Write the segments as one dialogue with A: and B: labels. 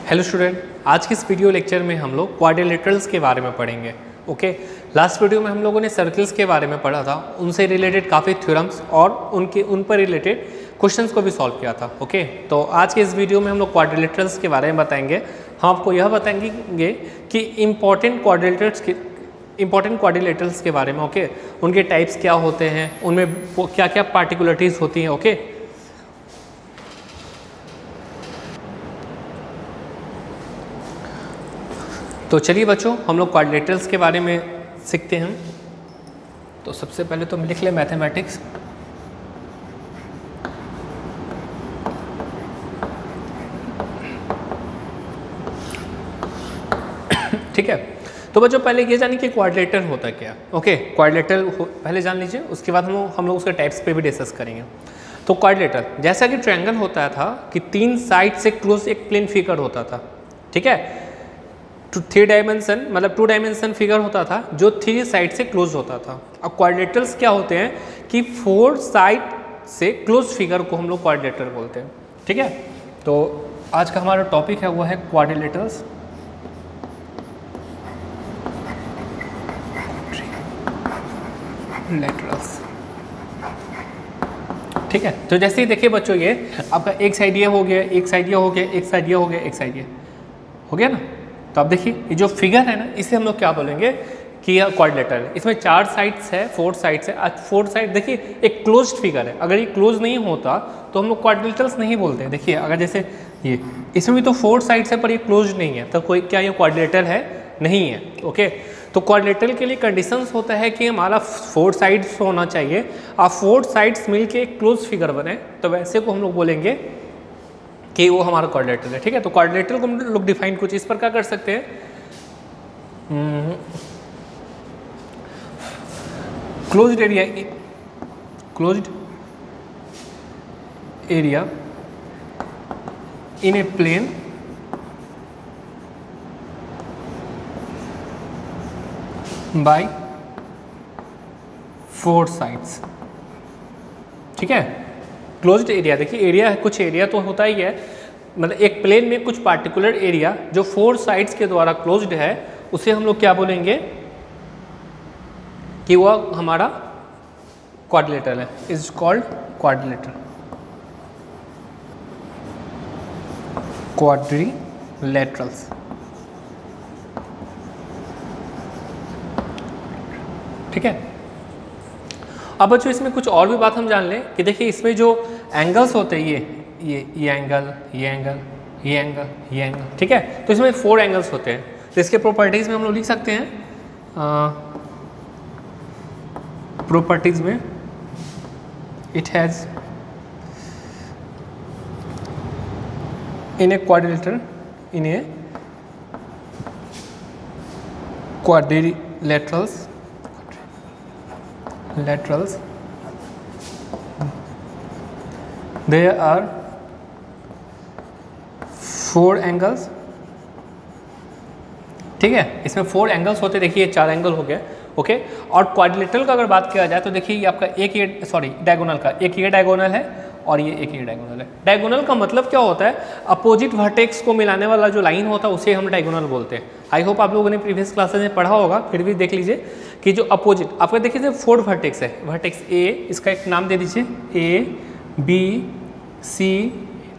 A: Hello student, आज के इस वीडियो लेक्चर में हम लोग क्वाड्रिलेटरल्स के बारे में पढ़ेंगे। ओके, लास्ट वीडियो में हम लोगों ने सर्कल्स के बारे में पढ़ा था, उनसे रिलेटेड काफ़ी थ्योरम्स और उन पर रिलेटेड क्वेश्चंस को भी सॉल्व किया था। ओके, तो आज के इस वीडियो में हम लोग क्वाड्रिलेटरल्स के बारे में बताएंगे। हम आपको यह बताएंगे कि इम्पॉर्टेंट क्वाड्रिलेटरल्स के बारे में। ओके, उनके टाइप्स क्या होते हैं, उनमें क्या क्या पार्टिकुलरिटीज़ होती हैं। ओके, तो चलिए बच्चों, हम लोग क्वाड्रिलेटरल्स के बारे में सीखते हैं। तो सबसे पहले तो हम लिख लें मैथमेटिक्स। ठीक है, तो बच्चों पहले ये जानिए कि क्वाड्रिलेटरल होता क्या। ओके, क्वाड्रिलेटरल पहले जान लीजिए, उसके बाद हम लोग उसके टाइप्स पे भी डिस्कस करेंगे। तो क्वाड्रिलेटरल जैसा कि ट्रायंगल होता था कि तीन साइड से क्लोज एक प्लेन फिगर होता था। ठीक है, 3 डायमेंशन मतलब 2 डायमेंशन फिगर होता था जो 3 साइड से क्लोज होता था। अब क्वाड्रिलेटरल्स क्या होते हैं कि 4 साइड से क्लोज फिगर को हम लोग क्वाड्रिलेटरल बोलते हैं। ठीक है, तो आज का हमारा टॉपिक है वो है क्वाड्रिलेटरल्स। ठीक है, तो जैसे ही देखिए बच्चों, ये आपका एक साइड ये हो गया, एक साइड ये हो गया, एक साइड ये हो गया, एक साइड ये हो गया ना। तो आप देखिए ये जो फिगर है ना, इसे हम लोग क्या बोलेंगे कि यह क्वाड्रिलेटरल है। इसमें 4 साइड्स है, 4 साइड्स है। आज 4 साइड देखिए एक क्लोज्ड फिगर है। अगर ये क्लोज नहीं होता तो हम लोग क्वाड्रिलेटरल्स नहीं बोलते हैं। देखिए अगर जैसे ये, इसमें भी तो 4 साइड्स है पर ये क्लोज नहीं है, तो कोई क्या ये क्वाड्रिलेटरल है? नहीं है। ओके, तो क्वाड्रिलेटरल के लिए कंडीशंस होता है कि हमारा 4 साइड्स होना चाहिए और 4 साइड्स मिलके एक क्लोज फिगर बने, तो वैसे को हम लोग बोलेंगे कि वो हमारा क्वाड्रिलेटरल है। ठीक है, तो क्वाड्रिलेटरल को हम लोग डिफाइन कुछ इस प्रकार कर सकते हैं। Closed area in a plane by 4 sides. ठीक है, क्लोज्ड एरिया, देखिए एरिया, कुछ एरिया तो होता ही है, मतलब एक प्लेन में कुछ पार्टिकुलर एरिया जो 4 साइड्स के द्वारा क्लोज्ड है, उसे हम लोग क्या बोलेंगे कि वह हमारा क्वाड्रिलेटरल है, इज कॉल्ड क्वाड्रिलेटरल्स। ठीक है, अब बच्चों इसमें कुछ और भी बात हम जान लें कि देखिए इसमें जो एंगल्स होते हैं, ये एंगल, ये एंगल, ये एंगल, ये एंगल। ठीक है, तो इसमें 4 एंगल्स होते हैं। तो इसके प्रॉपर्टीज़ में हम लोग लिख सकते हैं, प्रॉपर्टीज़ में it has in a quadrilateral, in a quadrilaterals there are 4 angles. ठीक है, इसमें 4 एंगल्स होते, देखिए 4 एंगल हो गया। ओके, और क्वाड्रिलेटरल का अगर बात किया जाए तो देखिए ये आपका डायगोनल का एक ये डायगोनल है और ये एक ये डायगोनल है। डायगोनल का मतलब क्या होता है? अपोजिट वर्टेक्स को मिलाने वाला जो लाइन होता है उसे हम डायगोनल बोलते हैं। आई होप आप लोगों ने प्रीवियस क्लासेस में पढ़ा होगा, फिर भी देख लीजिए कि जो अपोजिट आपका देखिए 4 वर्टेक्स है, वर्टेक्स ए, इसका एक नाम दे दीजिए ए, बी, सी,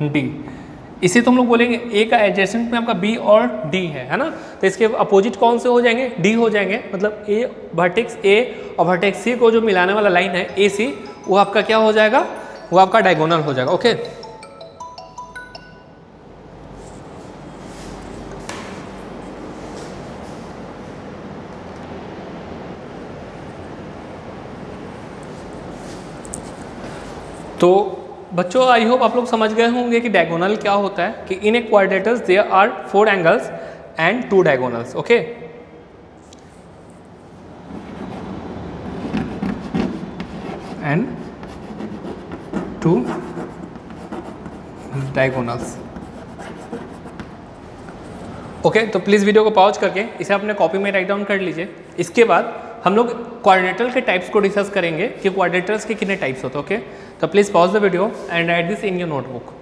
A: डी। इसे तो हम लोग बोलेंगे ए का एडजेसेंट में आपका बी और डी है ना, तो इसके अपोजिट कौन से हो जाएंगे? डी हो जाएंगे। मतलब ए, वर्टेक्स ए और वर्टेक्स सी को जो मिलाने वाला लाइन है ए सी, वो आपका क्या हो जाएगा? वो आपका डायगोनल हो जाएगा। ओके, तो बच्चों आई होप आप लोग समझ गए होंगे कि डायगोनल क्या होता है, कि in a quadrilaterals there are 4 angles and 2 diagonals. Okay, and 2 diagonals. Okay, तो प्लीज़ वीडियो को पॉज करके इसे अपने कॉपी में राइट डाउन कर लीजिए। इसके बाद हम लोग क्वाड्रिलेटरल के टाइप्स को डिस्कस करेंगे कि क्वाड्रिलेटरल्स के कितने टाइप्स होते हैं। ओके, तो please pause the video and right this in your notebook.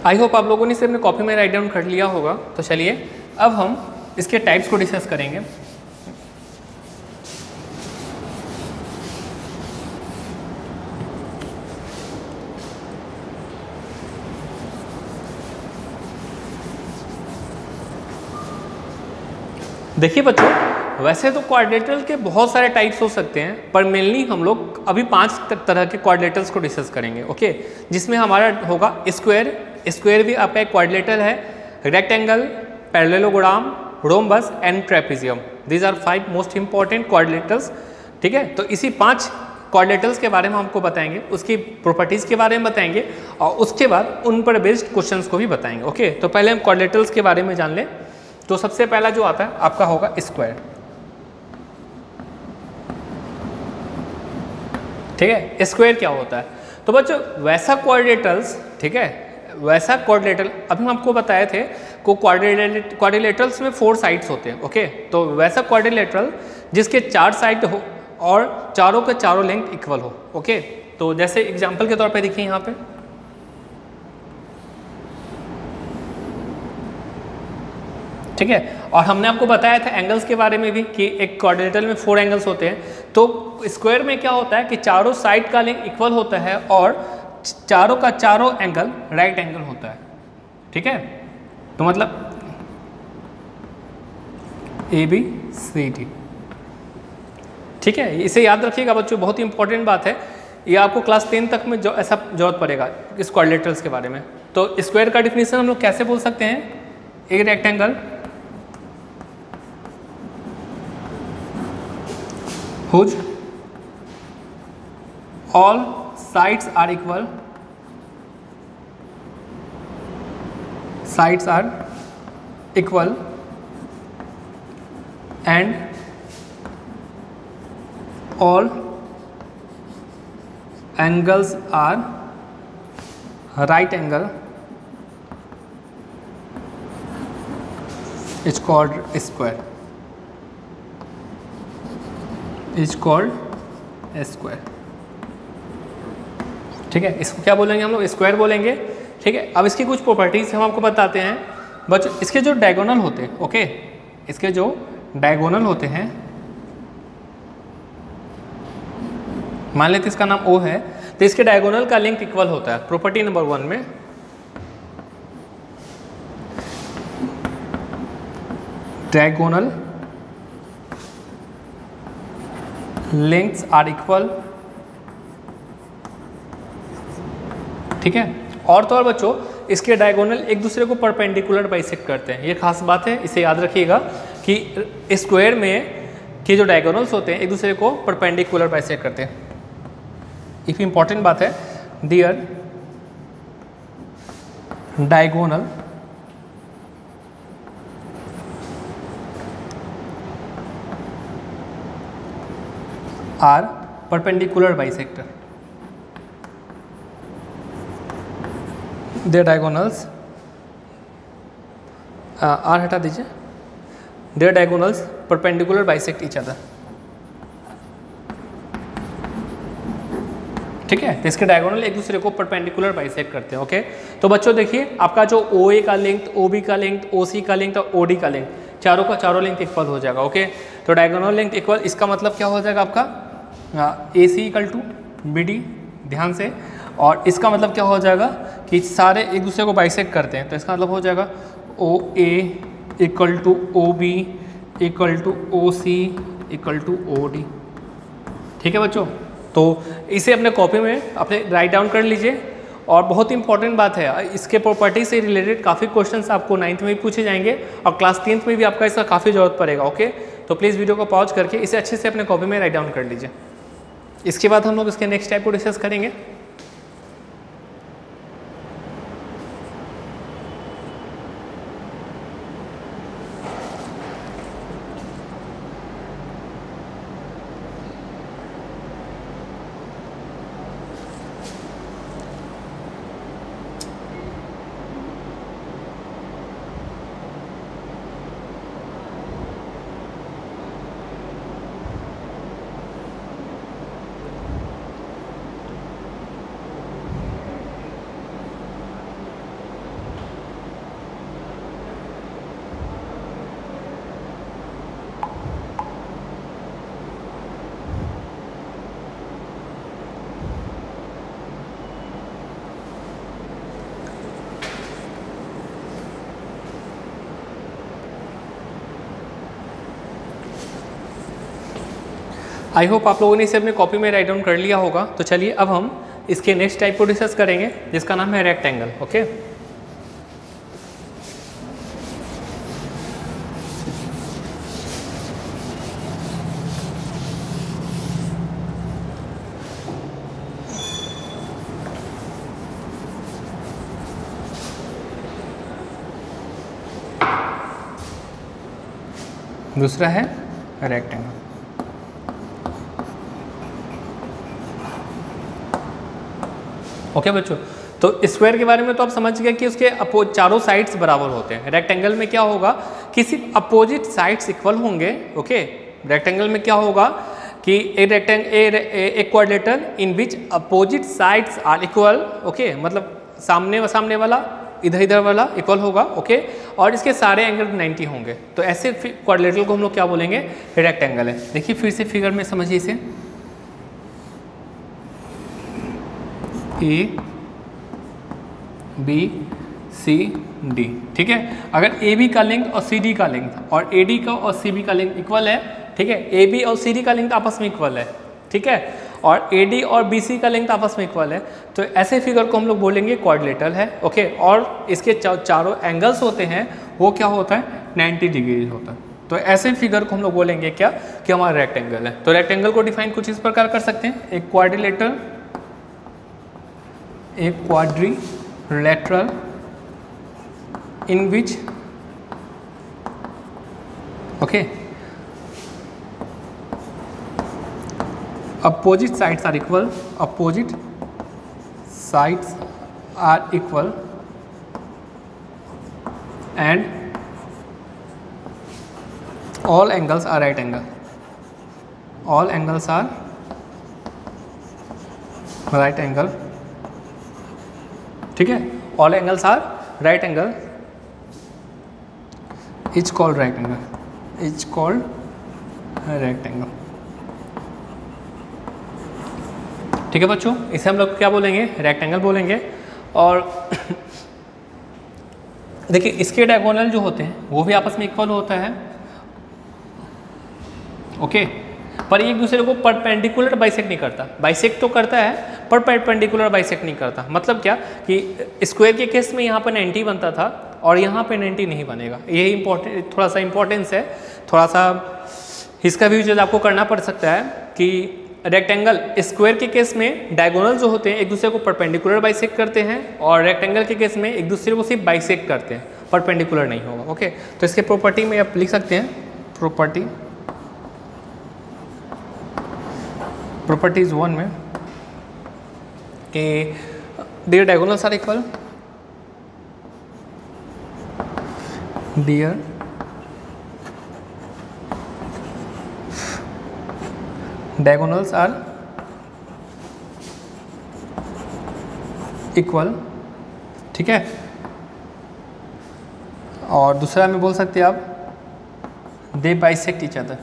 A: I hope आप लोगों ने इसे अपने कॉपी में राइट डाउन कर लिया होगा। तो चलिए अब हम इसके टाइप्स को डिस्कस करेंगे। देखिए बच्चों, वैसे तो क्वाड्रिलेटरल के बहुत सारे टाइप्स हो सकते हैं, पर मेनली हम लोग अभी 5 तरह के क्वाड्रिलेटरल्स को डिस्कस करेंगे। ओके, जिसमें हमारा होगा स्क्वायर। स्क्वायर भी आपका एक क्वाड्रिलेटरल है, rectangle, parallelogram, rhombus and trapezium. These are 5 most important quadrilaterals. ठीक है, तो इसी 5 क्वाड्रिलेटरल्स के बारे में हमको बताएंगे, उसकी प्रॉपर्टीज़ के बारे में बताएंगे और उसके बाद उन पर बेस्ड क्वेश्चंस को भी बताएंगे। ओके, तो पहले हम क्वाड्रिलेटरल्स के बारे में जान लें। तो सबसे पहला जो आता है आपका होगा स्क्वायर। ठीक है, स्क्वायर क्या होता है? तो बच्चों वैसा क्वाड्रिलेटरल्स, ठीक है, वैसा क्वाड्रिलेटरल अभी हम आपको बताए थे को क्वाड्रिलेटरल्स में 4 साइड्स होते हैं। ओके, तो वैसा क्वाड्रिलेटरल जिसके 4 साइड हो और चारों के चारों लेंथ इक्वल हो। ओके, तो जैसे एग्जांपल के तौर पे देखिए यहाँ पे, ठीक है, और हमने आपको बताया था एंगल्स के बारे में भी कि एक क्वाड्रिलेटरल में 4 एंगल्स होते हैं। तो स्क्वायर में क्या होता है कि चारों साइड का लेंथ इक्वल होता है और चारों का चारों एंगल राइट एंगल होता है। ठीक है, तो मतलब ABCD। ठीक है, इसे याद रखिएगा बच्चों, बहुत ही इंपॉर्टेंट बात है। ये आपको क्लास 10 तक में जो ऐसा जरूरत पड़ेगा इस क्वाड्रिलेटरल्स के बारे में। तो स्क्वायर का डिफिनीशन हम लोग कैसे बोल सकते हैं? एक rectangle whose all sides are equal, sides are equal and all angles are right angle is called square, is called square. ठीक है, इसको क्या बोलेंगे हम लोग? स्क्वायर बोलेंगे। ठीक है, अब इसकी कुछ प्रॉपर्टीज हम आपको बताते हैं। बच्चों इसके जो डायगोनल होते हैं, ओके, इसके जो डायगोनल होते हैं, मान लेते इसका नाम O है, तो इसके डायगोनल का लेंथ इक्वल होता है। प्रॉपर्टी नंबर 1 में डायगोनल लेंथ्स आर इक्वल। ठीक है, और तो और बच्चों इसके डायगोनल एक दूसरे को परपेंडिकुलर बाइसेक्ट करते हैं। ये खास बात है, इसे याद रखिएगा कि स्क्वायर में के जो डायगोनल्स होते हैं एक दूसरे को परपेंडिकुलर बाइसेक्ट करते हैं। एक इंपॉर्टेंट बात है, their diagonal are perpendicular bisector. Their diagonals are हटा दीजिए, their diagonals perpendicular bisect each other. ठीक है, तो इसके डायगोनल एक दूसरे को परपेंडिकुलर बाइसेक्ट करते हैं। ओके, तो बच्चों देखिए आपका जो OA का लेंथ, OB का लेंथ, OC का लेंथ और OD का लेंथ, चारों का चारों लेंथ इक्वल हो जाएगा। ओके, तो डायगोनल लेंथ इक्वल, इसका मतलब क्या हो जाएगा आपका AC इक्वल टू BD, ध्यान से, और इसका मतलब क्या हो जाएगा कि सारे एक दूसरे को बाइसेक्ट करते हैं, तो इसका मतलब हो जाएगा OA equal to OB equal to OC equal to OD। ठीक है बच्चों, तो इसे अपने कॉपी में अपने राइट डाउन कर लीजिए। और बहुत इंपॉर्टेंट बात है, इसके प्रॉपर्टी से रिलेटेड काफ़ी क्वेश्चंस आपको 9th में भी पूछे जाएंगे और क्लास 10th में भी आपका इसका काफ़ी ज़रूरत पड़ेगा। ओके, तो प्लीज़ वीडियो को पॉज करके इसे अच्छे से अपने कॉपी में राइट डाउन कर लीजिए। इसके बाद हम लोग इसके नेक्स्ट टाइप को डिस्कस करेंगे। आई होप आप लोगों ने इसे अपने कॉपी में राइट डाउन कर लिया होगा। तो चलिए अब हम इसके नेक्स्ट टाइप को डिस्कस करेंगे जिसका नाम है रेक्टेंगल। ओके, दूसरा है रेक्टेंगल। ओके बच्चों, तो स्क्वायर के बारे में तो आप समझ गए कि उसके चारों साइड्स बराबर होते हैं। रेक्टेंगल में क्या होगा कि सिर्फ अपोजिट साइड्स इक्वल होंगे। ओके, रेक्टेंगल में क्या होगा कि एक quadrilateral in which opposite sides are equal. Okay, मतलब सामने वाला इधर वाला इक्वल होगा। ओके, और इसके सारे एंगल 90 होंगे। तो ऐसे क्वाड्रिलेटरल को हम लोग क्या बोलेंगे, रेक्टेंगल है। देखिए फिर से फिगर में समझिए इसे, ए बी सी डी। ठीक है, अगर ए बी का लेंथ और सी डी का लेंथ और ए डी का और सी बी का लेंथ इक्वल है, ठीक है, ए बी और सी डी का लेंथ आपस में इक्वल है, ठीक है, और ए डी और बी सी का लेंथ आपस में इक्वल है, तो ऐसे फिगर को हम लोग बोलेंगे क्वाड्रिलेटरल है। ओके, और इसके चारों एंगल्स होते हैं वो क्या होता है, 90 डिग्री होता है। तो ऐसे फिगर को हम लोग बोलेंगे क्या, कि हमारा रेक्टेंगल है। तो रेक्टेंगल को डिफाइन कुछ इस प्रकार कर सकते हैं, एक quadrilateral in which okay opposite sides are equal and all angles are right angle, ठीक है, all angles are right angle is called rectangle। ठीक है बच्चों, इसे हम लोग क्या बोलेंगे, रेक्टेंगल बोलेंगे। और देखिए इसके डायगोनल जो होते हैं वो भी आपस में इक्वल होता है। ओके, पर एक दूसरे को परपेंडिकुलर बाइसेक्ट नहीं करता। बाइसेक्ट तो करता है पर परपेंडिकुलर बाइसेक्ट नहीं करता। मतलब क्या कि स्क्वायर के केस में यहाँ पर 90 बनता था और यहाँ पे 90 नहीं बनेगा। ये इम्पोर्टेंट, थोड़ा सा इम्पोर्टेंस है, थोड़ा सा इसका भी यूज आपको करना पड़ सकता है कि रेक्टेंगल स्क्वायर के केस में डायगोनल जो होते हैं एक दूसरे को परपेंडिकुलर बाइसेक्ट करते हैं, और रेक्टेंगल के केस में एक दूसरे को सिर्फ बाइसेक्ट करते हैं, परपेंडिकुलर नहीं होगा। ओके, तो इसके प्रॉपर्टी में आप लिख सकते हैं, प्रॉपर्टीज 1 में कि their diagonals are equal, their diagonals are equal. ठीक है, और दूसरा में बोल सकते हैं आप दे बाइसेक्ट ईच अदर।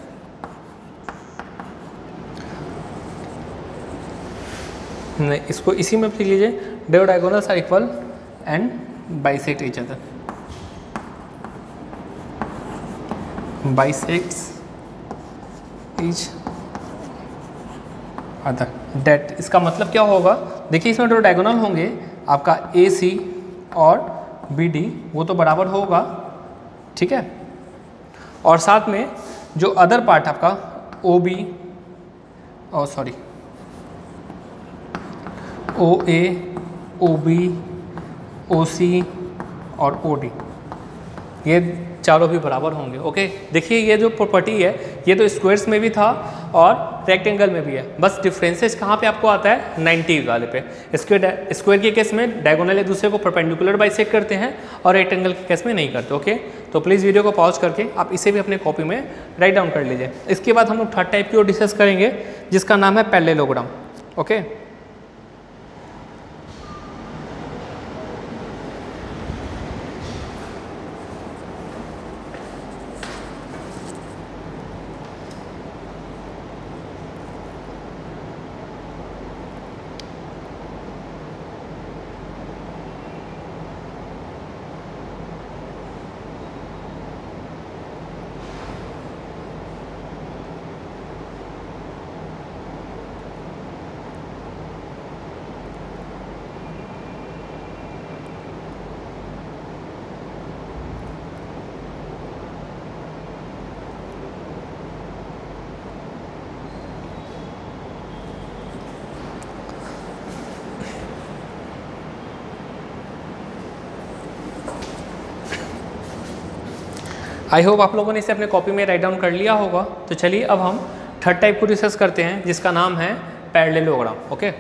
A: नहीं, इसको इसी में लिख लीजिए, the diagonals are equal and bisect each other, bisects each other. That इसका मतलब क्या होगा, देखिए इसमें जो डायगोनल होंगे आपका ए सी और बी डी वो तो बराबर होगा, ठीक है, और साथ में जो अदर पार्ट आपका ओ बी ओ ए, ओ बी, ओ सी और ओ डी, ये चारों भी बराबर होंगे। ओके, देखिए ये जो प्रॉपर्टी है ये तो स्क्वायर्स में भी था और रेक्टेंगल में भी है, बस डिफरेंसेस कहाँ पे आपको आता है, 90 वाले पे। स्क्वायर के केस में डायगोनल एक दूसरे को परपेंडिकुलर बाइसेक्ट करते हैं और रेक्टेंगल के केस में नहीं करते। ओके, तो प्लीज़ वीडियो को पॉज करके आप इसे भी अपने कॉपी में राइट डाउन कर लीजिए। इसके बाद हम लोग थर्ड टाइप की ओर डिस्कस करेंगे जिसका नाम है पैरेललोग्राम। ओके, आई होप आप लोगों ने इसे अपने कॉपी में राइट डाउन कर लिया होगा। तो चलिए अब हम थर्ड टाइप को डिस्कस करते हैं जिसका नाम है पैरेललोग्राम। ओके,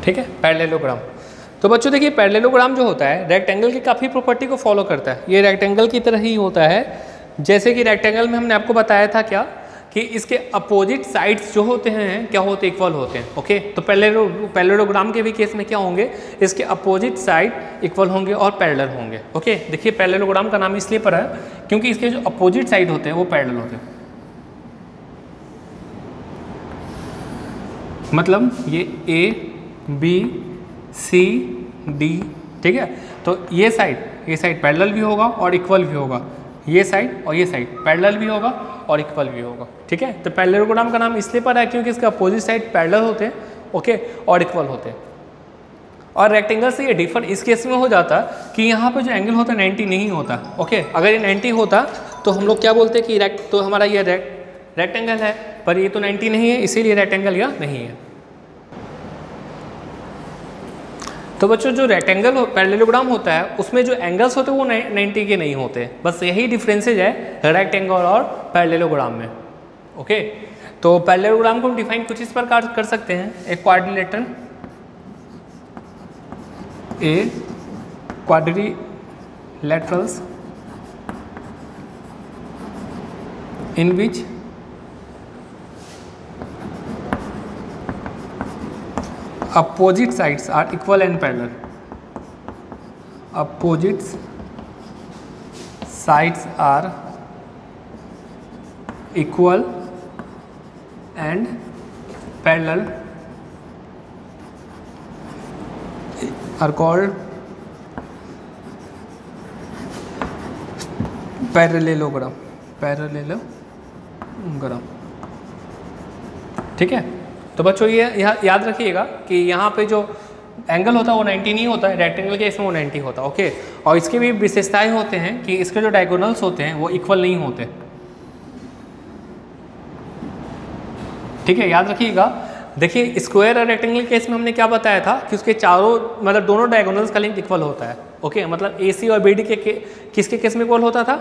A: ठीक है, पैरेललोग्राम। तो बच्चों देखिए पैरेललोग्राम जो होता है रेक्टेंगल की काफ़ी प्रॉपर्टी को फॉलो करता है। ये रेक्टेंगल की तरह ही होता है, जैसे कि रेक्टेंगल में हमने आपको बताया था क्या कि इसके अपोजिट साइड्स जो होते हैं क्या होते हैं, इक्वल होते हैं। ओके, तो पैरेललोग्राम के भी केस में क्या होंगे, इसके अपोजिट साइड इक्वल होंगे और पैरेलल होंगे। ओके, देखिए पैरेललोग्राम का नाम इसलिए पड़ा है क्योंकि इसके जो अपोजिट साइड होते हैं वो पैरेलल होते हैं। मतलब ये ए बी सी डी, ठीक है। तो ये साइड पैरेलल भी होगा और इक्वल भी होगा, ये साइड और ये साइड पैरेलल भी होगा और इक्वल भी होगा। ठीक है, तो पैरेललोग्राम का नाम इसलिए पड़ा है क्योंकि इसका अपोजिट साइड पैरेलल होते हैं, ओके, और इक्वल होते हैं। और रेक्टेंगल से ये डिफर इस केस में हो जाता कि यहाँ पे जो एंगल होता है 90 नहीं होता। ओके, अगर ये 90 होता तो हम लोग क्या बोलते कि तो हमारा ये रेक्टेंगल है, पर ये तो 90 नहीं है, इसीलिए रेक्टेंगल या नहीं है। तो बच्चों जो रेक्टेंगल पैरेललोग्राम होता है उसमें जो एंगल्स होते हैं वो 90 के नहीं होते, बस यही डिफरेंसेज है रेक्टेंगल और पैरेललोग्राम में। ओके, तो पैरेललोग्राम को हम डिफाइन कुछ इस प्रकार कर सकते हैं, एक quadrilaterals in which opposite sides are equal and parallel. Opposite sides are equal and parallel are called parallelogram. ठीक है, तो बच्चों ये याद रखिएगा कि यहाँ पे जो एंगल होता है वो 90 नहीं होता है, रेक्टेंगल के इसमें वो 90 होता है। ओके, और इसकी भी विशेषताएं होते हैं कि इसके जो डायगोनल्स होते हैं वो इक्वल नहीं होते। ठीक है, याद रखिएगा। देखिए स्क्वायर और रेक्टेंगल के केस में हमने क्या बताया था कि उसके चारों मतलब दोनों डायगोनल्स का लेंथ इक्वल होता है। ओके, मतलब AC और BD के किसके केस में इक्वल होता था,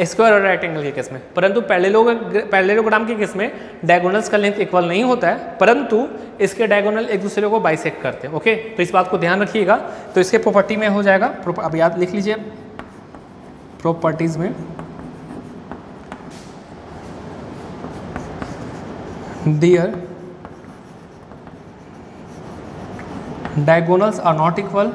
A: स्क्वायर और रेक्टेंगल के केस में। परंतु पैरेललोग्राम के केस में डायगोनल्स का लेंथ इक्वल नहीं होता है, परंतु इसके डायगोनल एक दूसरे को बाइसेक्ट करते हैं। ओके, तो इस बात को ध्यान रखिएगा। तो इसके प्रॉपर्टी में हो जाएगा, अब याद लिख लीजिए प्रॉपर्टीज में there diagonals are not equal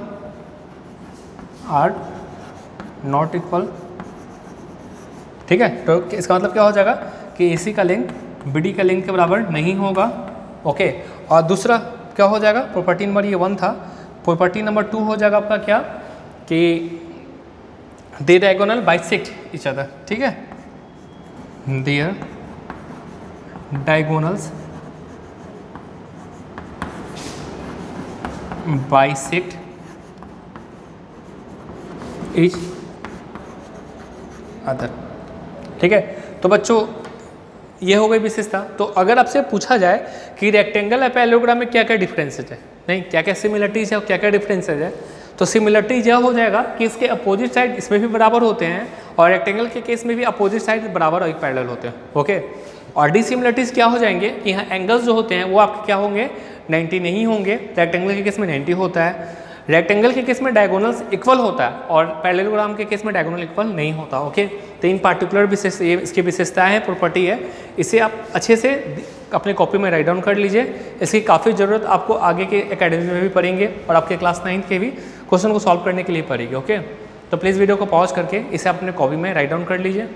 A: ठीक है। तो इसका मतलब क्या हो जाएगा कि AC का लेंथ BD का लेंथ के बराबर नहीं होगा। ओके, और दूसरा क्या हो जाएगा, प्रॉपर्टी नंबर ये 1 था, प्रॉपर्टी नंबर 2 हो जाएगा आपका क्या कि they diagonal bisect each other. ठीक है, their diagonals bisect each other. ठीक है, तो बच्चों ये हो गई विशेषता। तो अगर आपसे पूछा जाए कि रेक्टेंगल और पैरेललोग्राम में क्या क्या डिफरेंसेज है, नहीं क्या क्या सिमिलरिटीज है और क्या क्या डिफरेंसेज है, तो सिमिलरिटीज यह हो जाएगा कि इसके अपोजिट साइड इसमें भी बराबर होते हैं और रेक्टेंगल के केस में भी अपोजिट साइड बराबर और पैरेलल होते हैं। ओके, और डिसिमिलरिटीज क्या हो जाएंगे कि यहाँ एंगल्स जो होते हैं वो आपके क्या होंगे 90 नहीं होंगे, रेक्टेंगल के केस में 90 होता है, रेक्टेंगल के केस में डायगोनल्स इक्वल होता है और पैरेललोग्राम के केस में डायगोनल इक्वल नहीं होता। ओके, तो इन पार्टिकुलर ये इसकी विशेषताएं हैं, प्रॉपर्टी है, इसे आप अच्छे से अपने कॉपी में राइट डाउन कर लीजिए। इसकी काफ़ी ज़रूरत आपको आगे के एकेडमी में भी पड़ेंगे और आपके क्लास 9 के भी क्वेश्चन को सॉल्व करने के लिए पड़ेगी। ओके, तो प्लीज़ वीडियो को पॉज करके इसे अपने कॉपी में राइट डाउन कर लीजिए।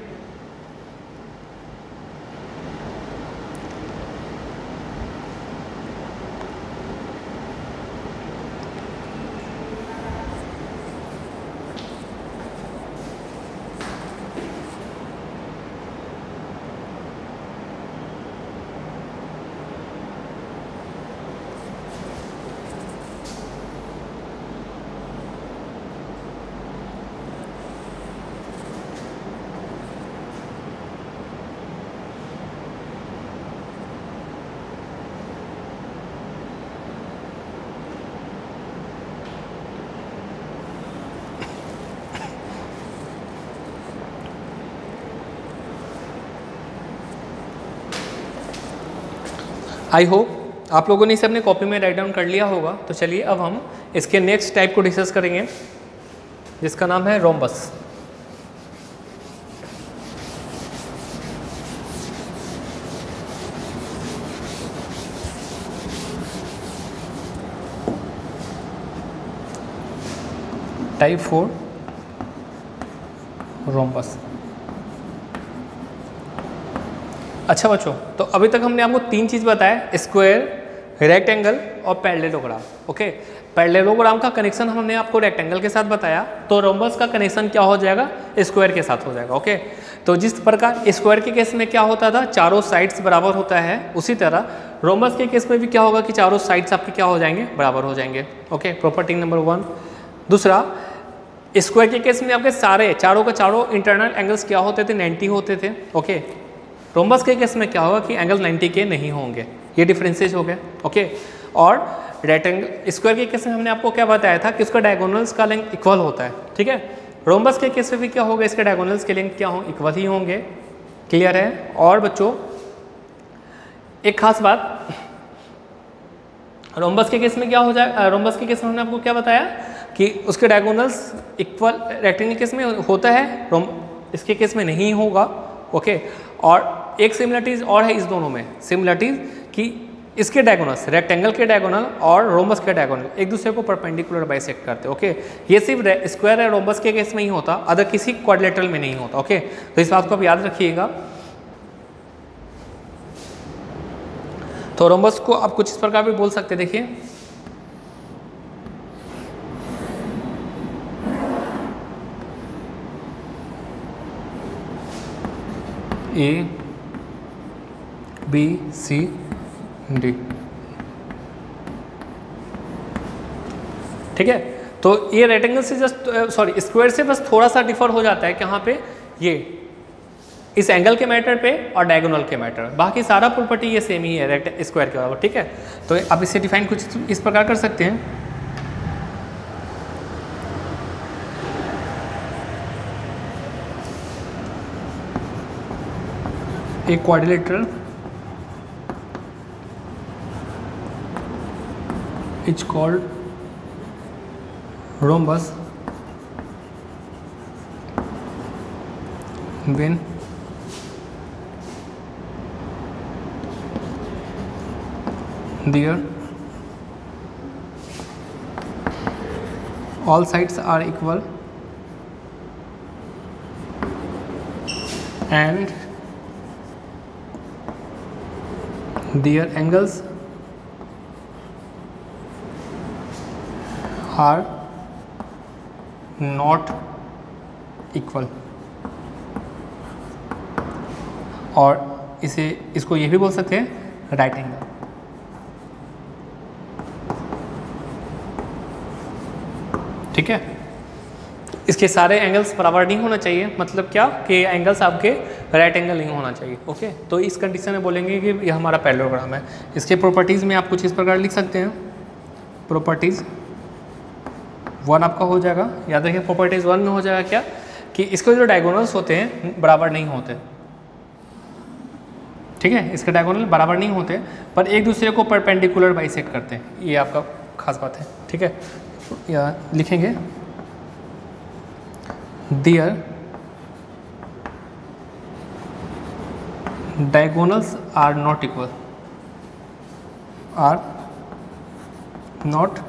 A: आई होप आप लोगों ने इसे अपने कॉपी में राइट डाउन कर लिया होगा। तो चलिए अब हम इसके नेक्स्ट टाइप को डिस्कस करेंगे, जिसका नाम है रोम्बस। Type 4 rhombus. अच्छा बच्चों, तो अभी तक हमने आपको 3 चीज़ बताया, स्क्वायर, रेक्टेंगल और पैरेललोग्राम। ओके, पैरेललोग्राम का कनेक्शन हमने आपको रेक्टेंगल के साथ बताया, तो रोम्बस का कनेक्शन क्या हो जाएगा, स्क्वायर के साथ हो जाएगा। ओके, तो जिस प्रकार स्क्वायर के केस में क्या होता था, चारों साइड्स बराबर होता है, उसी तरह रोम्बस के केस में भी क्या होगा कि चारों साइड्स आपके क्या हो जाएंगे, बराबर हो जाएंगे। Okay, property number 1। दूसरा, स्क्वायर के केस में आपके चारों का चारों इंटरनल एंगल्स क्या होते थे, 90 होते थे। ओके, रोम्बस के केस में क्या होगा कि एंगल 90 के नहीं होंगे। ये डिफरेंसेस हो गए। ओके, और रेक्टेंगल स्क्वायर के केस में हमने आपको क्या बताया था कि उसका डायगोनल्स का लेंथ इक्वल होता है। ठीक है, रोम्बस के केस में भी क्या होगा, इसके डायगोनल्स के लेंथ क्या हो, इक्वल ही होंगे। क्लियर है। और बच्चों एक खास बात, रोम्बस के केस में क्या हो जाए, रोम्बस के केस में हमने आपको क्या बताया कि उसके डायगोनल्स इक्वल रेक्टेंगल केस में होता है, इसके केस में नहीं होगा। ओके, और एक सिमिलरिटीज और है इस दोनों में, सिमिलरिटीज कि इसके डायगोनल्स, रेक्टेंगल के डायगोनल और रोम्बस के डायगोनल एक दूसरे को परपेंडिकुलर बाइसेक्ट करते हैं। ओके, ये सिर्फ स्क्वायर है रोम्बस के केस में ही होता, अदर किसी क्वाड्रिलेटरल में नहीं होता। ओके, तो इस बात को आप याद रखिएगा। तो रोम्बस को आप कुछ इस प्रकार भी बोल सकते हैं, देखिए A B C D। ठीक है, तो ये रेक्टेंगल से जस्ट स्क्वायर से बस थोड़ा सा डिफर हो जाता है, कहाँ पे, ये इस एंगल के मैटर पे और डायगोनल के मैटर, बाकी सारा प्रॉपर्टी ये सेम ही है स्क्वायर के बराबर। ठीक है, तो आप इसे डिफाइन कुछ इस प्रकार कर सकते हैं, एक quadrilateral is called rhombus when there all sides are equal and their angles are not equal. और इसको ये भी बोल सकते हैं राइट एंगल। ठीक है, इसके सारे एंगल्स बराबर नहीं होना चाहिए, मतलब क्या कि एंगल्स आपके राइट एंगल नहीं होना चाहिए। ओके, तो इस कंडीशन में बोलेंगे कि ये हमारा पैरेललोग्राम है। इसके प्रॉपर्टीज़ में आप कुछ इस प्रकार लिख सकते हैं, प्रॉपर्टीज़ 1 आपका हो जाएगा, याद रखिए प्रॉपर्टीज 1 में हो जाएगा क्या कि इसके जो डायगोनल्स होते हैं बराबर नहीं होते। ठीक है, इसके डायगोनल बराबर नहीं होते पर एक दूसरे को परपेंडिकुलर बाइसेक्ट करते हैं, ये आपका खास बात है। ठीक है, या लिखेंगे their diagonals are not equal, are not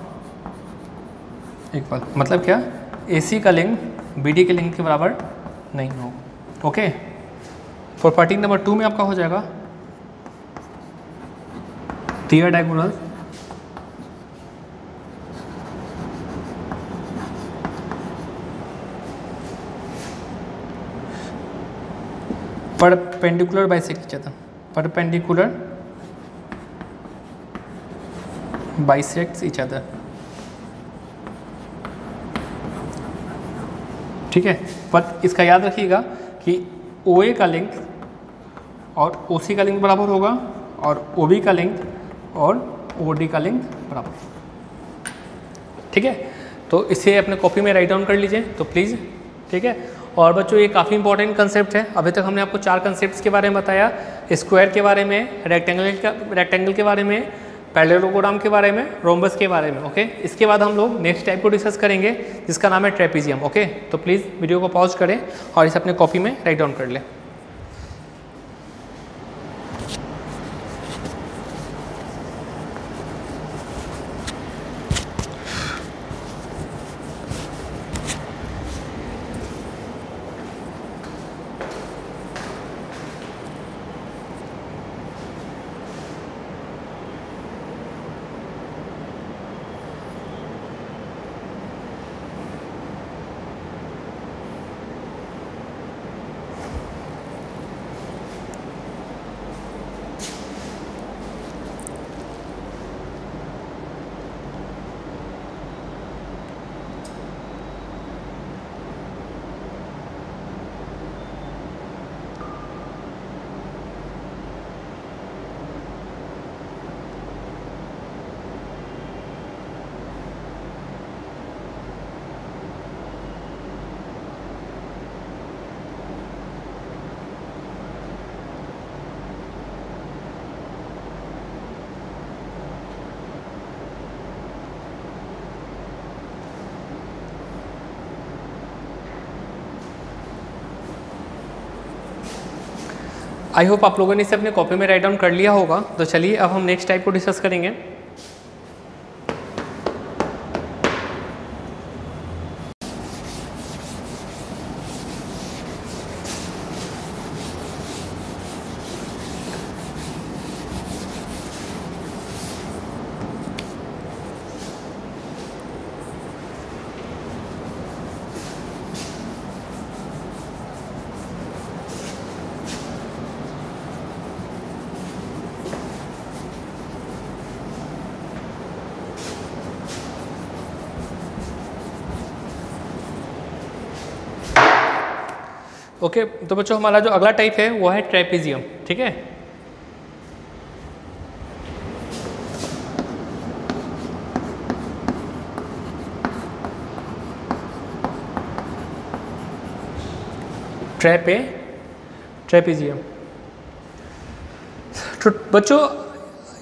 A: equal, मतलब क्या, AC का लेंथ BD के लेंथ के बराबर नहीं हो। ओके, प्रॉपर्टी नंबर 2 में आपका हो जाएगा their diagonal perpendicular bisect each other, perpendicular bisects each other. ठीक है, पर इसका याद रखिएगा कि OA का लेंथ और OC का लेंथ बराबर होगा और OB का लेंथ और OD का लेंथ बराबर। ठीक है, तो इसे अपने कॉपी में राइट डाउन कर लीजिए तो प्लीज़। ठीक है, और बच्चों ये काफ़ी इंपॉर्टेंट कंसेप्ट है। अभी तक हमने आपको 4 कंसेप्ट्स के बारे में बताया, स्क्वायर के बारे में, रेक्टेंगल के बारे में, पैरेललोग्राम के बारे में, रोम्बस के बारे में। ओके, इसके बाद हम लोग नेक्स्ट टाइप को डिस्कस करेंगे जिसका नाम है ट्रेपीजियम। ओके, तो प्लीज़ वीडियो को पॉज करें और इसे अपने कॉपी में राइट डाउन कर लें। आई होप आप लोगों ने इसे अपने कॉपी में राइट डाउन कर लिया होगा। तो चलिए अब हम नेक्स्ट टाइप को डिस्कस करेंगे। ओके, तो बच्चों हमारा जो अगला टाइप है वो है ट्रेपीजियम। ठीक है, ट्रेपीजियम। तो बच्चों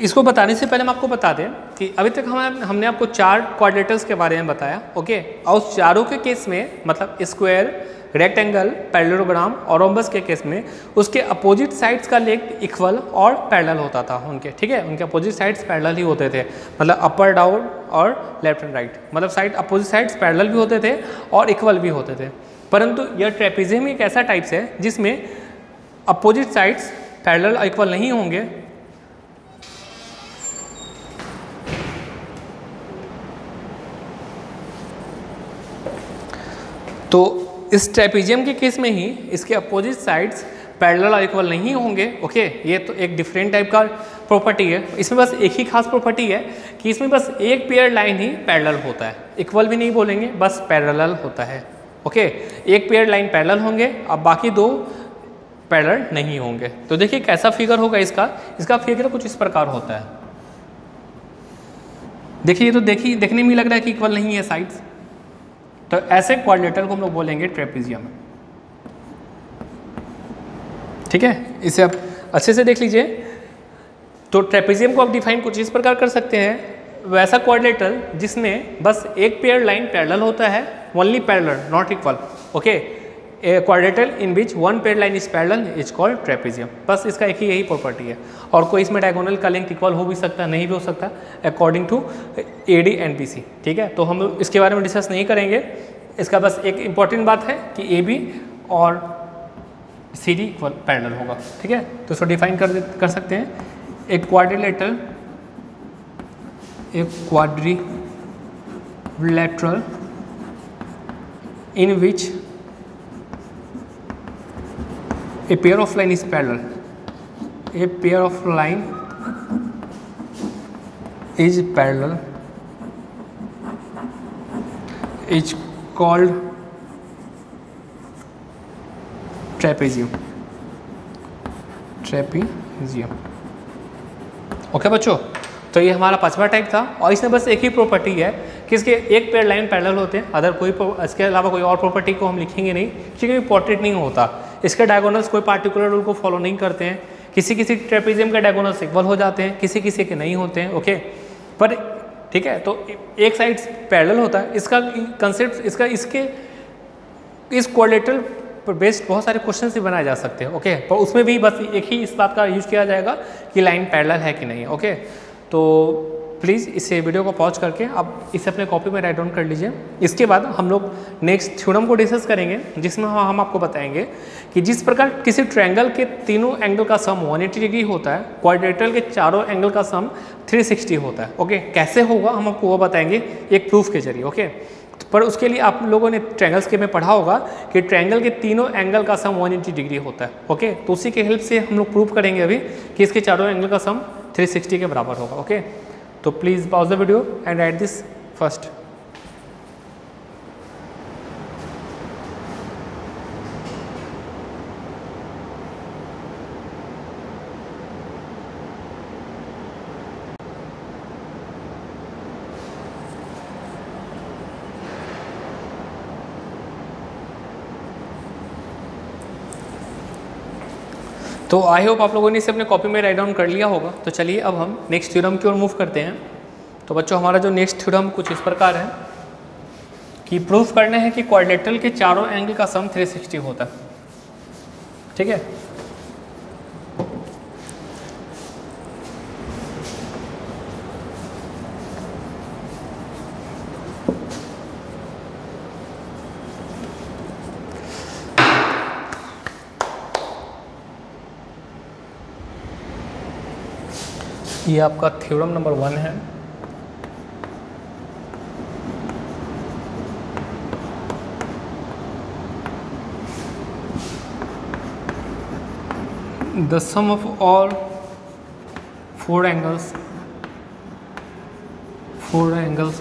A: इसको बताने से पहले हम आपको बता दें कि अभी तक हमने आपको 4 क्वाड्रिलेटरल्स के बारे में बताया। ओके, और उस चारों के केस में मतलब स्क्वायर, रेक्टेंगल, पैरेललोग्राम और रोम्बस के केस में उसके अपोजिट साइड्स का लेग इक्वल और पैरेलल होता था उनके। ठीक है, उनके अपोजिट साइड्स पैरेलल ही होते थे, मतलब अपर डाउन और लेफ्ट एंड राइट, मतलब साइड अपोजिट साइड्स पैरेलल भी होते थे और इक्वल भी होते थे। परंतु यह ट्रेपीजियम एक ऐसा टाइप्स है जिसमें अपोजिट साइड्स पैरेलल और इक्वल नहीं होंगे, तो इस ट्रेपीजियम के केस में ही इसके अपोजिट साइड्स पैरेलल और इक्वल नहीं होंगे। ओके, ये तो एक डिफरेंट टाइप का प्रॉपर्टी है। इसमें बस एक ही खास प्रॉपर्टी है कि इसमें बस एक पेयर लाइन ही पैरेलल होता है, इक्वल भी नहीं बोलेंगे, बस पैरेलल होता है। ओके, एक पेयर लाइन पैरेलल होंगे, अब बाकी 2 पैरेलल नहीं होंगे। तो देखिए कैसा फिगर होगा इसका फिगर कुछ इस प्रकार होता है। देखिए, तो देखने में लग रहा है कि इक्वल नहीं है साइड्स, तो ऐसे क्वाड्रिलेटरल को हम लोग बोलेंगे ट्रेपीजियम। ठीक है, इसे आप अच्छे से देख लीजिए। तो ट्रेपीजियम को आप डिफाइन कुछ इस प्रकार कर सकते हैं, वैसा क्वाड्रिलेटरल जिसमें बस एक पेयर लाइन पैरेलल होता है, only parallel not equal. Okay, a quadrilateral in which one pair line is parallel is called trapezium. बस इसका एक ही यही प्रॉपर्टी है। और कोई इसमें डायगोनल का लेंथ इक्वल हो भी सकता है, नहीं भी हो सकता, according to AD and BC। ठीक है, तो हम इसके बारे में डिस्कस नहीं करेंगे। इसका बस एक इंपॉर्टेंट बात है कि AB और CD इक्वल पैरेलल होगा। ठीक है, तो इसको डिफाइन कर सकते हैं। एक quadrilateral in which a pair of line is parallel, a pair of line is parallel is called trapezium। Okay बच्चों, तो ये हमारा 5वां टाइप था और इसमें बस एक ही प्रॉपर्टी है कि इसके एक पेयर लाइन पैरेलल होते हैं, अदर कोई इसके अलावा कोई और प्रॉपर्टी को हम लिखेंगे नहीं क्योंकि इंपॉर्टेंट नहीं होता। इसके डायगोनल्स कोई पार्टिकुलर रूल को फॉलो नहीं करते हैं, किसी किसी ट्रेपेजियम के डायगोनल्स इक्वल हो जाते हैं, किसी किसी के नहीं होते हैं, ओके। पर ठीक है, तो एक साइड पैरेलल होता है, इसका कंसेप्ट इसके इस क्वाड्रिलेटरल पर बेस्ड बहुत सारे क्वेश्चन भी बनाए जा सकते हैं, ओके। पर उसमें भी बस एक ही इस बात का यूज किया जाएगा कि लाइन पैरेलल है कि नहीं, ओके। तो प्लीज़ इसे वीडियो को पॉज करके आप इसे अपने कॉपी में राइट डाउन कर लीजिए। इसके बाद हम लोग नेक्स्ट थ्योरम को डिस्कस करेंगे, जिसमें हम आपको बताएंगे कि जिस प्रकार किसी ट्रायंगल के तीनों एंगल का सम 180 डिग्री होता है, क्वाड्रिलेटरल के चारों एंगल का सम 360 होता है, ओके। कैसे होगा हम आपको वो बताएंगे एक प्रूफ के जरिए, ओके। पर उसके लिए आप लोगों ने ट्रायंगल्स के में पढ़ा होगा कि ट्रायंगल के तीनों एंगल का सम 180 डिग्री होता है, ओके। तो उसी के हेल्प से हम लोग प्रूफ करेंगे अभी कि इसके चारों एंगल का सम 360 के बराबर होगा, ओके। तो please pause the video and right this first. तो आई होप आप लोगों ने इसे अपने कॉपी में राइट डाउन कर लिया होगा। तो चलिए अब हम नेक्स्ट थ्योरम की ओर मूव करते हैं। तो बच्चों हमारा जो नेक्स्ट थ्योरम कुछ इस प्रकार है कि प्रूफ करना है कि क्वाड्रिलेटरल के चारों एंगल का सम 360 होता है, ठीक है। ये आपका थ्योरम नंबर 1 है। The sum of all four angles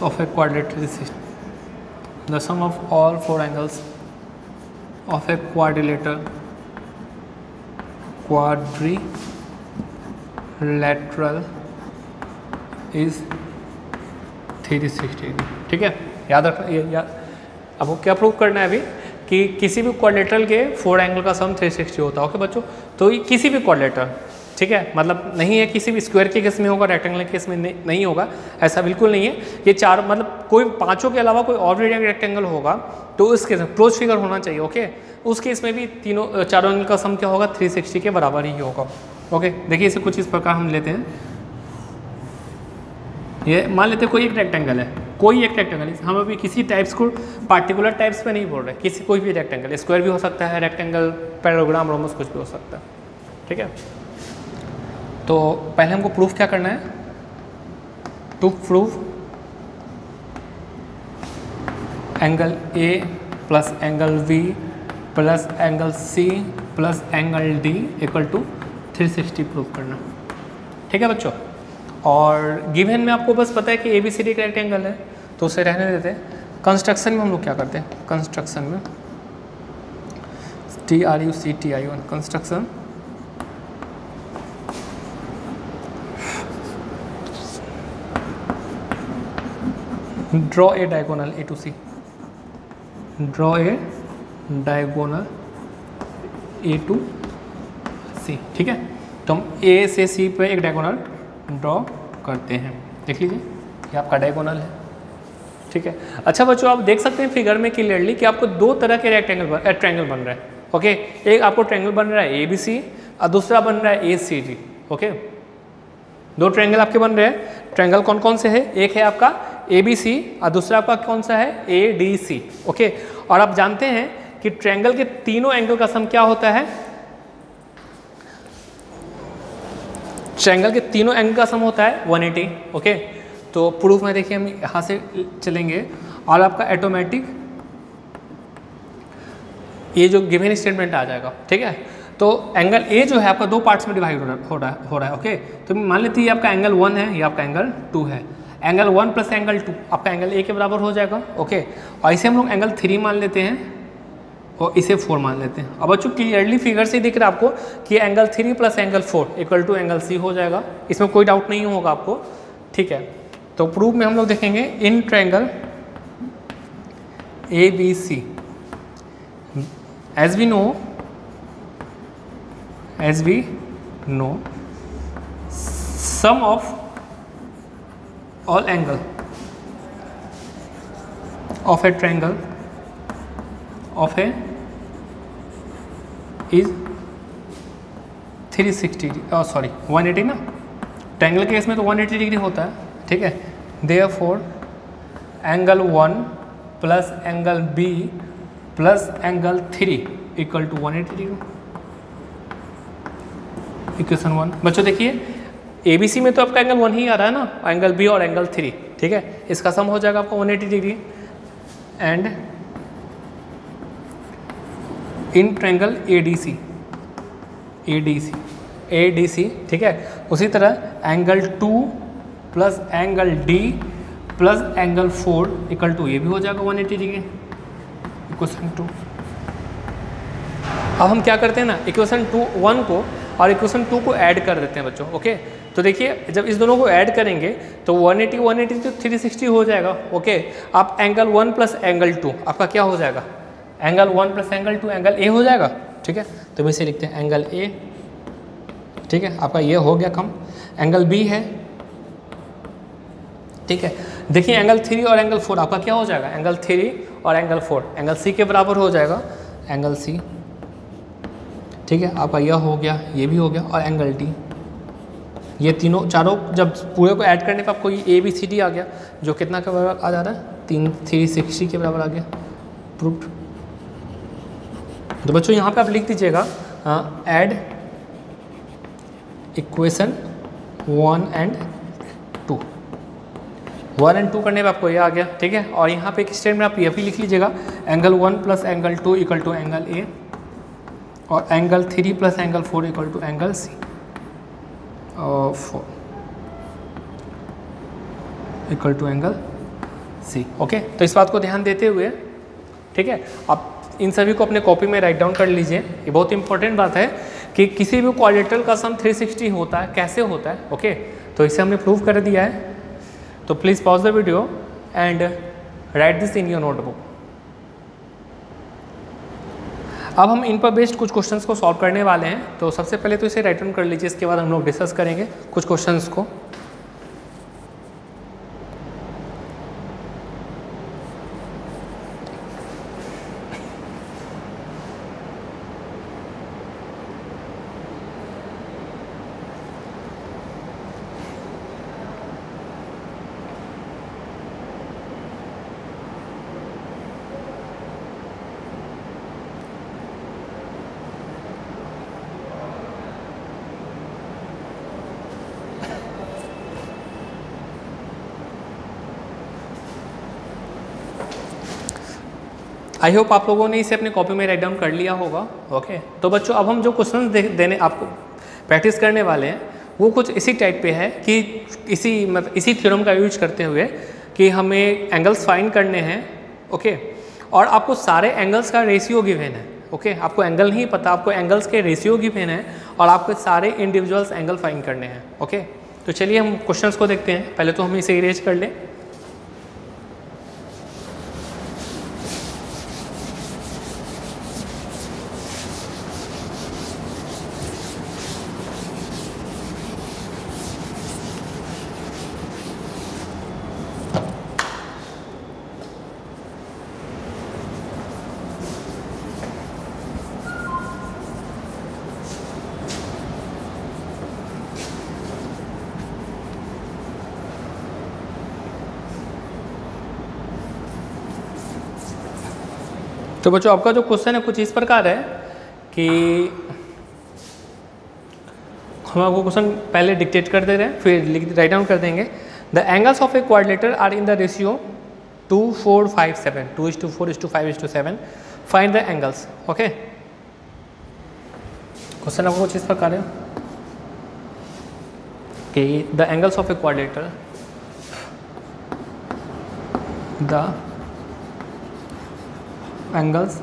A: of a quadrilateral system. The sum of all four angles of a quadrilateral is 360 degree, ठीक है। याद रखना, आपको क्या प्रूव करना है अभी कि किसी भी क्वाड्रिलेटरल के 4 एंगल का सम 360 होता है, ओके बच्चों। तो ये किसी भी क्वाड्रिलेटरल, ठीक है, मतलब नहीं है किसी भी स्क्वायर के केस में होगा, रेक्टेंगल के केस में नहीं होगा, ऐसा बिल्कुल नहीं है। ये चार मतलब कोई पांचों के अलावा कोई और भी रेक्टेंगल होगा तो उस केस में क्लोज फिगर होना चाहिए, ओके। उस केस में भी चारों एंगल का सम क्या होगा, 360 के बराबर ही होगा, ओके। देखिए इसे कुछ इस प्रकार हम लेते हैं। ये मान लेते हैं कोई एक रेक्टेंगल है, कोई एक रेक्टेंगल, हम अभी किसी टाइप्स को पार्टिकुलर टाइप्स पे नहीं बोल रहे, किसी कोई भी रेक्टेंगल, स्क्वायर भी हो सकता है, रेक्टेंगल, पैराग्राम, रोमस, कुछ भी हो सकता है, ठीक है। तो पहले हमको प्रूफ क्या करना है, to proof angle A plus angle B plus angle C plus angle D equal to 360 proof करना, ठीक है बच्चों। और गिवन में आपको बस पता है कि ए बी सी डी एक रेक्टेंगल है, तो उसे रहने देते हैं। कंस्ट्रक्शन में हम लोग क्या करते हैं, कंस्ट्रक्शन में TRUCTION construction, draw a diagonal A to C, draw a diagonal A to C, ठीक है। तो हम ए से सी पे एक डायगोनल ड्रॉ करते हैं, देख लीजिए ये आपका डायगोनल है, ठीक है। अच्छा बच्चों आप देख सकते हैं फिगर में क्लियरली कि आपको दो तरह के ट्रायंगल बन रहा है, ओके। एक आपको ट्रायंगल बन रहा है ABC और दूसरा बन रहा है ACD, ओके। दो ट्रायंगल आपके बन रहे हैं। ट्रायंगल कौन कौन से है, एक है आपका ABC और दूसरा आपका कौन सा है ADC, ओके। और आप जानते हैं कि ट्रायंगल के तीनों एंगल का सम क्या होता है, ट्रायंगल के तीनों एंगल का सम होता है 180, ओके। तो प्रूफ में देखिए हम यहाँ से चलेंगे और आपका ऑटोमेटिक ये जो गिवन स्टेटमेंट आ जाएगा, ठीक है। तो एंगल ए जो है आपका दो पार्ट्स में डिवाइड हो रहा है, ओके। तो मान लेते हैं ये आपका एंगल 1 है, ये आपका एंगल 2 है। एंगल 1 प्लस एंगल 2 आपका एंगल ए के बराबर हो जाएगा, ओके। और इसे हम लोग एंगल 3 मान लेते हैं और इसे 4 मान लेते हैं। अब बच्चों क्लियरली फिगर से दिख रहा है आपको कि angle 3 plus angle 4 equal to angle C हो जाएगा, इसमें कोई डाउट नहीं होगा आपको, ठीक है। तो प्रूफ में हम लोग देखेंगे in triangle ABC as we know know sum of all angle of a triangle of a is 360 sorry 180 ना, ट्रायंगल के केस में तो 180 डिग्री होता है, ठीक है। Therefore angle 1 plus angle B plus angle 3 equal to 180 degree. Equation 1 बच्चों देखिए ABC में तो आपका एंगल 1 ही आ रहा है ना, एंगल B और एंगल 3, ठीक है। इसका सम हो जाएगा आपका 180 degree. And in triangle ADC, ठीक है। उसी तरह angle 2 plus angle D plus angle 4 equal to ये भी हो जाएगा 180 डिग्री। इक्वेशन 2। अब हम क्या करते हैं ना, इक्वेशन 1 को और इक्वेशन 2 को ऐड कर देते हैं बच्चों, ओके। तो देखिए जब इस दोनों को ऐड करेंगे तो 180 तो 360 हो जाएगा, ओके। आप एंगल 1 प्लस एंगल 2 आपका क्या हो जाएगा, angle 1 plus angle 2 angle A हो जाएगा, ठीक है। तो वैसे लिखते हैं एंगल A, ठीक है। आपका ये हो गया कम। एंगल B है, ठीक है। देखिए एंगल 3 और एंगल 4 आपका क्या हो जाएगा, एंगल 3 और एंगल 4 एंगल C के बराबर हो जाएगा, एंगल C, ठीक है। आपका यह हो गया, ये भी हो गया, और एंगल D। ये तीनों चारों जब पूरे को ऐड करने पर आपको ये ABCD आ गया, जो कितना के बराबर आ जा रहा है, 360 के बराबर आ गया। प्रूव्ड। तो बच्चों यहाँ पे आप लिख दीजिएगा ऐड इक्वेशन 1 एंड 2। 1 एंड 2 करने पे आपको ये आ गया, ठीक है। और यहाँ पे एक स्टेटमेंट आप ये भी लिख लीजिएगा, angle 1 plus angle 2 equal to angle A और angle 3 plus angle 4 equal to angle C और 4 equal to angle C, okay. तो इस बात को ध्यान देते हुए, ठीक है, आप इन सभी को अपने कॉपी में राइट डाउन कर लीजिए। ये बहुत इंपॉर्टेंट बात है कि किसी भी क्वाड्रेटरल का सम 360 होता है, कैसे होता है, ओके। तो इसे हमने प्रूव कर दिया है। तो please pause the video and right this in your notebook. अब हम इन पर बेस्ड कुछ क्वेश्चंस को सॉल्व करने वाले हैं। तो सबसे पहले तो इसे राइट डाउन कर लीजिए, इसके बाद हम लोग डिस्कस करेंगे कुछ क्वेश्चंस को। आई होप आप लोगों ने इसे अपनी कॉपी में राइट डाउन कर लिया होगा, ओके। तो बच्चों अब हम जो क्वेश्चन देने आपको प्रैक्टिस करने वाले हैं वो कुछ इसी टाइप पे है कि इसी थ्योरम का यूज करते हुए कि हमें एंगल्स फाइंड करने हैं, ओके। और आपको सारे एंगल्स का रेशियो गिवन है, ओके। आपको एंगल नहीं पता, आपको एंगल्स के रेशियो गिवन है और आपको सारे इंडिविजुअल्स एंगल फाइंड करने हैं, ओके। तो चलिए हम क्वेश्चंस को देखते हैं। पहले तो हम इसे इरेज कर लें। तो बच्चों आपका जो क्वेश्चन है कुछ इस प्रकार है कि हम आपको क्वेश्चन पहले डिक्टेट कर दे रहे हैं, फिर राइट डाउन कर देंगे। The angles of a quadrilateral are in the ratio 2, 4, 5, 7, 2:4:5:7। Find the angles, okay. Question आपको कुछ इस प्रकार है कि the angles of a quadrilateral, the angles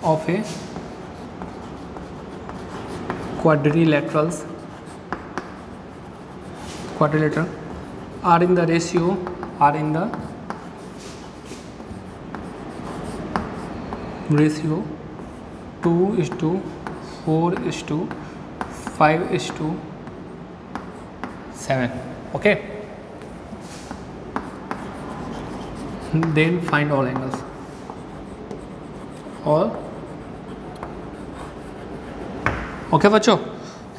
A: of a quadrilateral are in the ratio 2:4:5:7 5:7. Okay, then find all angles. और okay बच्चों,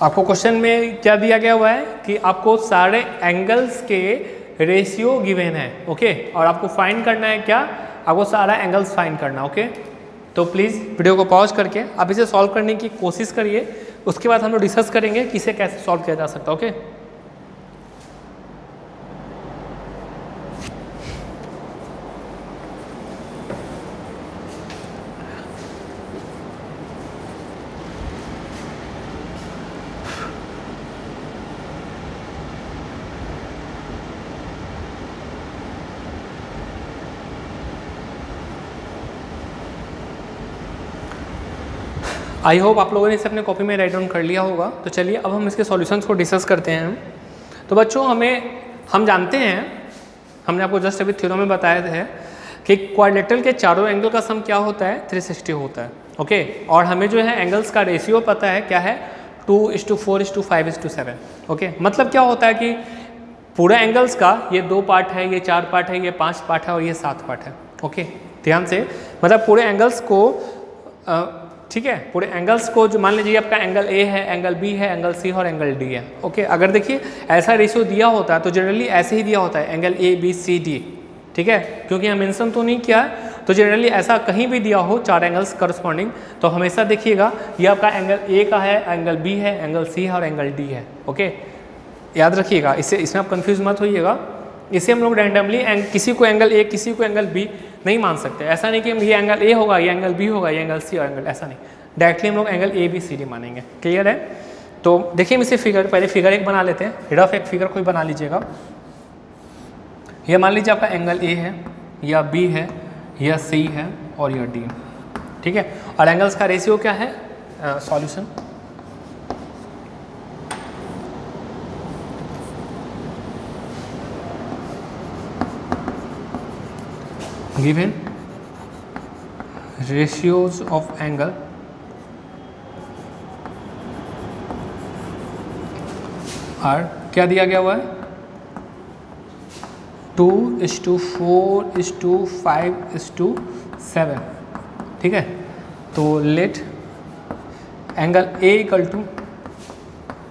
A: आपको question में क्या दिया गया हुआ है कि आपको सारे एंगल्स के रेशियो गिवन है। ओके, और आपको फाइंड करना है क्या, आपको सारा एंगल्स फाइंड करना। ओके, तो प्लीज़ वीडियो को पॉज करके आप इसे सॉल्व करने की कोशिश करिए, उसके बाद हम लोग डिस्कस करेंगे कि इसे कैसे सॉल्व किया जा सकता है। ओके, आई होप आप लोगों ने इसे अपने कॉपी में राइट डाउन कर लिया होगा। तो चलिए अब हम इसके सॉल्यूशंस को डिस्कस करते हैं। तो बच्चों हम जानते हैं, हमने आपको जस्ट अभी थ्योरम में बताया था कि क्वाड्रिलेटरल के चारों एंगल का सम क्या होता है, 360 होता है। ओके, और हमें जो है एंगल्स का रेशियो पता है, क्या है, 2:4:5:7। ओके, मतलब क्या होता है कि पूरा एंगल्स का ये 2 पार्ट है, ये 4 पार्ट है, ये 5 पार्ट है और ये 7 पार्ट है। ओके, ध्यान से, मतलब पूरे एंगल्स को ठीक है, पूरे एंगल्स को जो मान लीजिए आपका एंगल ए है, एंगल बी है, एंगल सी और एंगल डी है। ओके, अगर देखिए ऐसा रेशियो दिया होता है तो जनरली ऐसे ही दिया होता है, angle A B C D. ठीक है, क्योंकि हम मेंशन तो नहीं किया है, तो जनरली ऐसा कहीं भी दिया हो 4 एंगल्स करस्पॉन्डिंग, तो हमेशा देखिएगा ये आपका एंगल ए का है, एंगल बी है, एंगल सी है और एंगल डी है। ओके, याद रखिएगा, इसमें आप कन्फ्यूज मत होइएगा। इसे हम लोग रैंडमली किसी को एंगल ए किसी को एंगल बी नहीं मान सकते। ऐसा नहीं कि ये एंगल ए होगा, ये एंगल बी होगा, ये एंगल सी और एंगल, ऐसा नहीं, डायरेक्टली हम लोग angle A B C D मानेंगे। क्लियर है? तो देखिए हम इसे पहले फिगर एक बना लेते हैं। रफ एक फिगर कोई बना लीजिएगा। ये मान लीजिए आपका एंगल ए है, या बी है, या सी है और या डी। ठीक है, और एंगल्स का रेशियो क्या है, solution given ratios of angle are, क्या दिया गया हुआ है, 2:4:5:7। ठीक है, तो let angle A equal to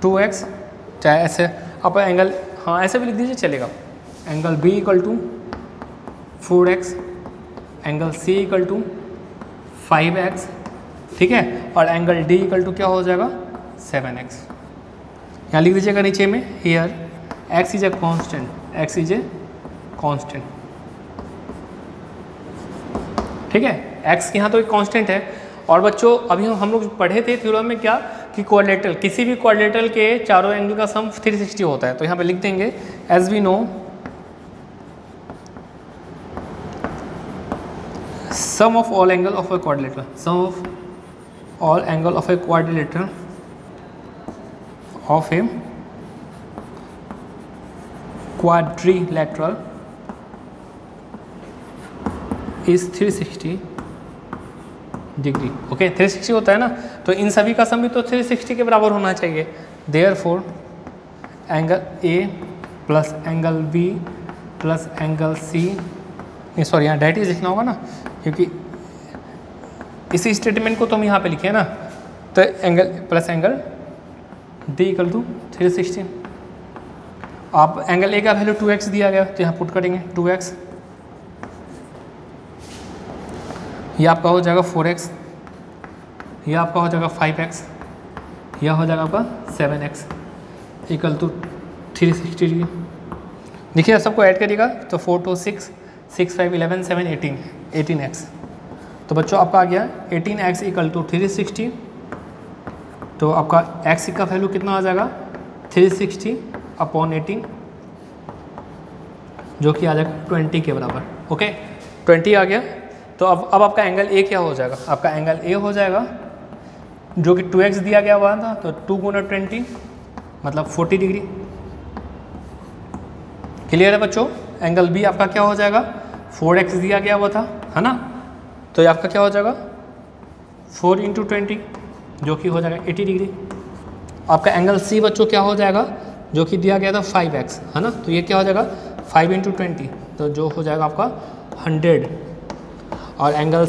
A: 2x, चाहे ऐसे आप एंगल, हाँ ऐसे भी लिख दीजिए चलेगा, angle B equal to 4x, angle C equal to 5x। ठीक है, और एंगल डी इक्वल टू क्या हो जाएगा, 7x। यहाँ लिख दीजिएगा नीचे में, here x is a constant, x is a constant. ठीक है, x यहाँ तो एक कांस्टेंट है। और बच्चों अभी हम लोग पढ़े थे थ्योरम में क्या, कि क्वाड्रिलेटरल, किसी भी क्वाड्रिलेटरल के चारों एंगल का सम 360 होता है। तो यहाँ पे लिख देंगे, as we know sum of all angle of a quadrilateral, sum of all angle of a quadrilateral of a quadrilateral is 360 degree. Okay, 360 होता है ना, तो इन सभी का सम भी तो 360 के बराबर होना चाहिए। Therefore angle A plus angle B plus angle C, sorry यहाँ डायरेक्ट लिखना होगा ना, क्योंकि इसी स्टेटमेंट को तो हम यहाँ पे लिखे हैं ना, तो angle plus angle D equal to 360। आप एंगल ए का वैल्यू 2x दिया गया, तो यहाँ पुट करेंगे 2x, ये आपका हो जाएगा 4x, ये आपका हो जाएगा 5x, यह हो जाएगा आपका 7x इक्वल टू 360 डिग्री। देखिए सबको ऐड करिएगा, तो 4 2 6 6 5 11 7 18 18x। तो बच्चों आपका आ गया 18x इक्वल टू 360। तो आपका x का वैल्यू कितना आ जाएगा, 360 अपॉन 18, जो कि आ जाएगा 20 के बराबर। ओके, 20 आ गया। तो अब आपका एंगल ए क्या हो जाएगा, आपका एंगल ए हो जाएगा जो कि 2x दिया गया हुआ था, तो 2 गुना 20 मतलब 40 डिग्री। क्लियर है बच्चों? एंगल बी आपका क्या हो जाएगा, 4x दिया गया हुआ था, है ना, तो ये आपका क्या हो जाएगा 4 × 20, जो कि हो जाएगा 80 डिग्री। आपका एंगल सी बच्चों क्या हो जाएगा, जो कि दिया गया था 5x, है ना। तो ये क्या हो जाएगा 5 × 20, तो जो हो जाएगा आपका 100। और एंगल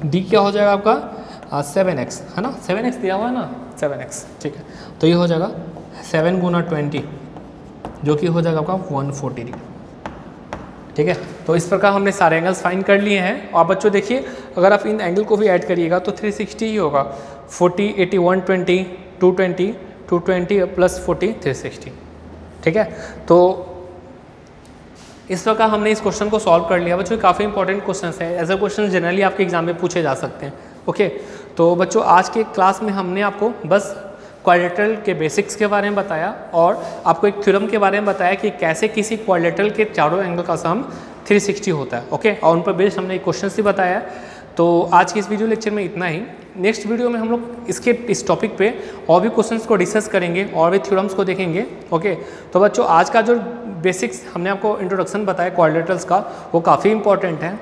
A: डी क्या हो जाएगा आपका 7x, है ना, 7x दिया हुआ है ना, 7x, ठीक है। तो ये हो जाएगा 7 × 20, जो कि हो जाएगा आपका 140 डिग्री, ठीक है। तो इस प्रकार हमने सारे एंगल्स फाइंड कर लिए हैं। और बच्चों देखिए, अगर आप इन एंगल को भी ऐड करिएगा तो 360 ही होगा। 40, 80, 120, 220, 220 प्लस 40, 360, ठीक है। तो इस प्रकार हमने इस क्वेश्चन को सॉल्व कर लिया। बच्चों काफ़ी इंपॉर्टेंट क्वेश्चन है, ऐसे क्वेश्चन जनरली आपके एग्जाम में पूछे जा सकते हैं। ओके, तो बच्चों आज के क्लास में हमने आपको बस क्वाड्रिलेटरल के बेसिक्स के बारे में बताया और आपको एक थ्योरम के बारे में बताया कि कैसे किसी क्वाड्रिलेटरल के चारों एंगल का सम 360 होता है। ओके, और उन पर बेस्ड हमने क्वेश्चन भी बताया। तो आज की इस वीडियो लेक्चर में इतना ही। नेक्स्ट वीडियो में हम लोग इस टॉपिक पे और भी क्वेश्चंस को डिस्कस करेंगे और भी थ्योरम्स को देखेंगे। ओके, तो बच्चों आज का जो बेसिक्स हमने आपको इंट्रोडक्शन बताया क्वाड्रिलेटरल्स का, वो काफ़ी इंपॉर्टेंट है।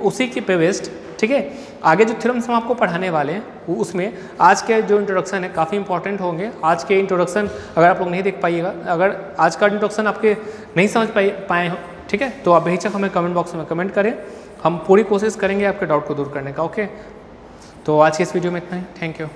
A: उसी के पे बेस्ड, ठीक है, आगे जो थ्योरम्स हम आपको पढ़ाने वाले हैं वो उसमें आज के जो इंट्रोडक्शन है काफ़ी इंपॉर्टेंट होंगे। आज के इंट्रोडक्शन अगर आप लोग नहीं देख पाइएगा, अगर आज का इंट्रोडक्शन आपके नहीं समझ पाए हो, ठीक है, तो आप बेहिचक हमें कमेंट बॉक्स में कमेंट करें, हम पूरी कोशिश करेंगे आपके डाउट को दूर करने का। ओके, तो आज की इस वीडियो में इतना ही। Thank you.